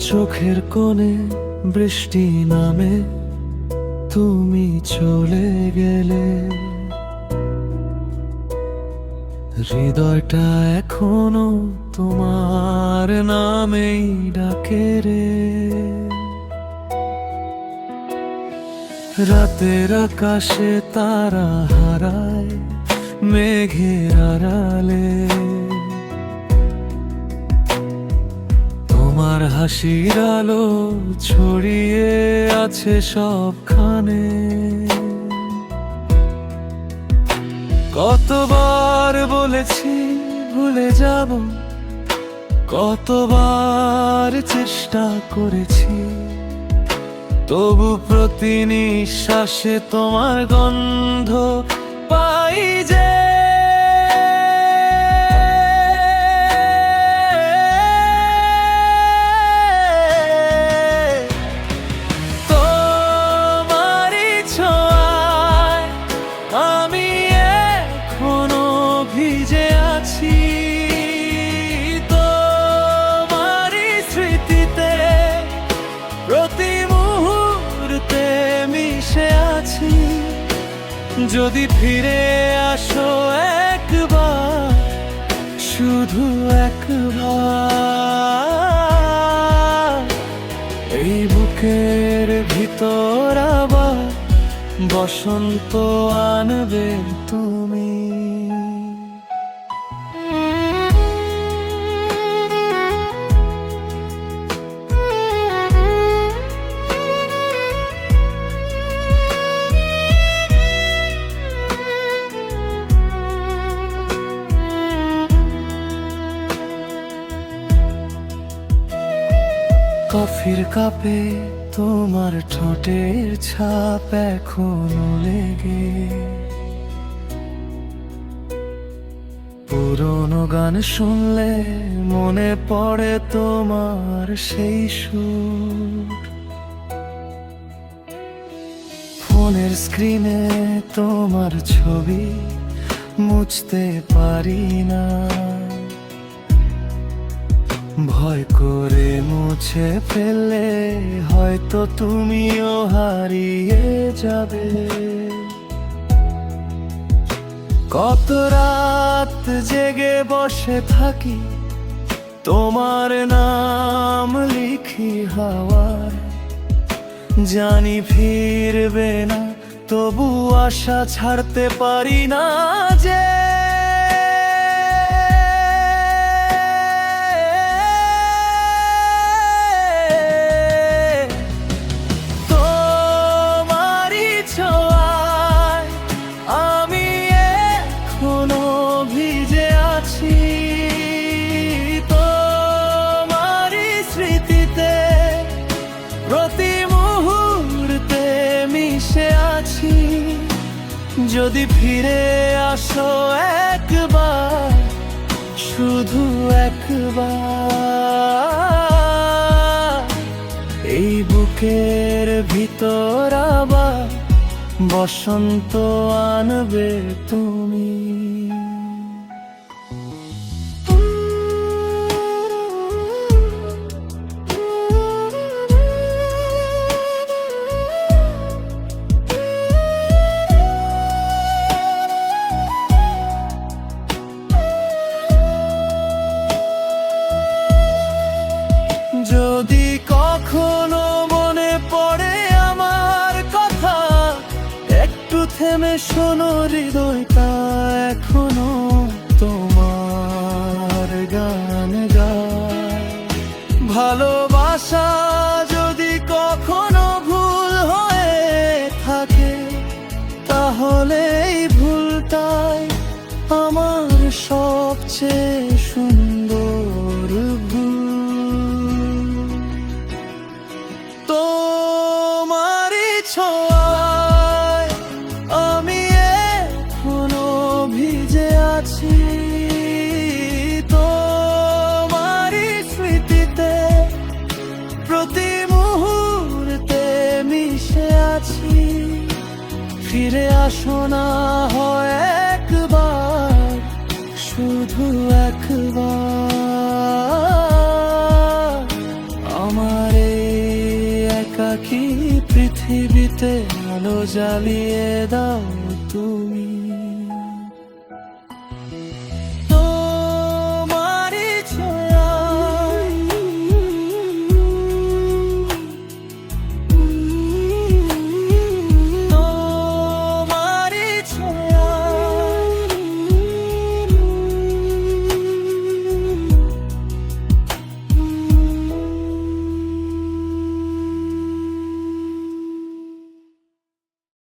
চোখের কোণে বৃষ্টি নামে, তুমি চলে গেলে। হৃদয়টা এখনো তোমার নামেই ডাকে রে। রাতের আকাশে তারা হারায় মেঘের আড়ালে, তোমার হাসির আলো ছড়িয়ে আছে সবখানে। কতবার বলেছি ভুলে যাব, কতবার চেষ্টা করেছি, তবু প্রতি নিঃশ্বাসে তোমার গন্ধ পাই যে। তোমারই ছোঁয়ায় আমি এখনো ভিজে আছি, তোমারই স্মৃতিতে প্রতি মুহূর্তে মিশে আছি। যদি ফিরে আসো একবার, শুধু একবার, এই বুকের ভিতর আবার বসন্ত আনবে তুমি। কফির কাপে তোমার ঠোঁটের ছাপ এখনো লেগে, পুরনো গান শুনলে মনে পড়ে তোমার সেই সুর। ফোনের স্ক্রিনে তোমার ছবি মুছতে পারি না, ভয় করে মুছে ফেললে হয়তো তুমিও হারিয়ে যাবে। কত রাত জেগে বসে থাকি, তোমার নাম লিখি হাওয়ায়, জানি ফিরবে না, তবু আশা ছাড়তে পারি না যে। যদি ফিরে আসো একবার, শুধু একবার, এই বুকের ভিতর আবার বসন্ত আনবে তুমি। যদি কখনো মনে পড়ে আমার কথা, একটু থেমে শোনো, হৃদয়টা এখনো তোমার গান গায়। ভালোবাসা যদি কখনো ভুল হয়ে থাকে, তাহলে এই ভুলটাই আমার সবচেয়ে সুন্দর ভুল। তোমারই ছোঁয়ায় আমি এখনো ভিজে আছি, তোমারই স্মৃতিতে প্রতি মুহূর্তে মিশে আছি। ফিরে আসো না হয় একবার, শুধু একবার, আমার পৃথিবীতে আলো জ্বালিয়ে দাও তুমি।